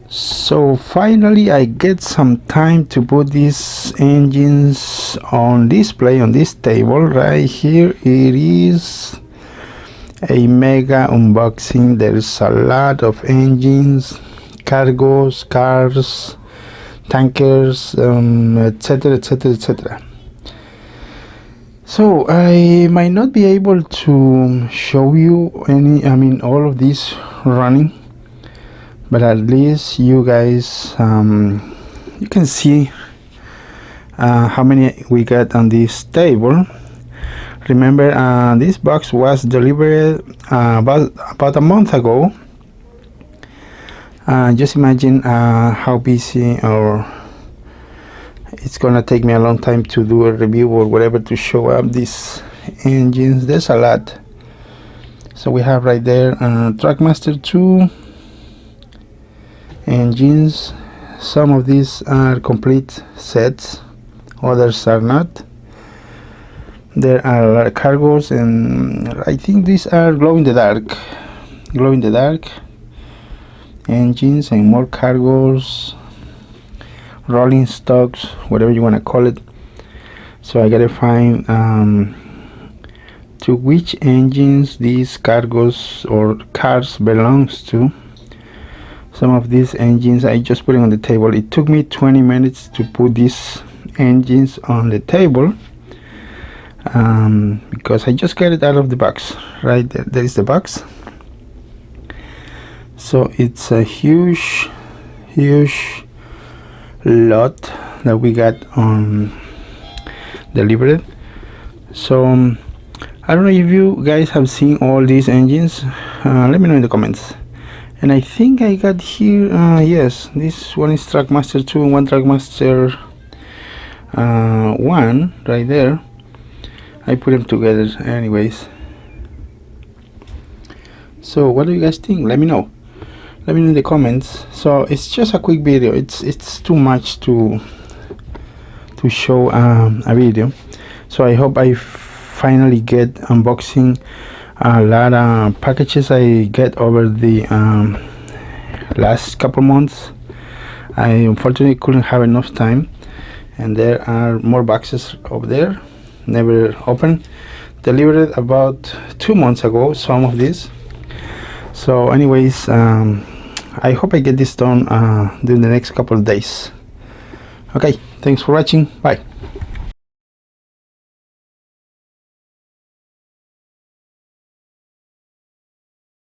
So finally I get some time to put these engines on display on this table right here. It is a mega unboxing. There's a lot of engines, cargos, cars, tankers, etc, etc, etc. So I might not be able to show you all of these running, but at least you guys you can see how many we got on this table. Remember, this box was delivered about a month ago. Just imagine how busy, or it's gonna take me a long time to do a review or whatever to show up these engines. There's a lot. So we have right there Trackmaster 2 engines. Some of these are complete sets, others are not. There are cargos, and I think these are glow in the dark engines, and more cargos, rolling stocks, whatever you want to call it. So I gotta find to which engines these cargos or cars belongs to. Some of these engines I just put it on the table. It took me 20 minutes to put these engines on the table because I just got it out of the box. Right there is the box. So it's a huge lot that we got on delivered. So I don't know if you guys have seen all these engines. Let me know in the comments. And I think I got here, yes, this one is Trackmaster 2 and one Trackmaster 1 right there. I put them together anyways. So what do you guys think? Let me know in the comments. So it's just a quick video. It's too much to show a video. So I hope I finally get unboxing a lot of packages I get over the last couple months. I unfortunately couldn't have enough time, and there are more boxes over there never opened, delivered about 2 months ago, some of these. So anyways, I hope I get this done during the next couple of days. Okay, thanks for watching. Bye.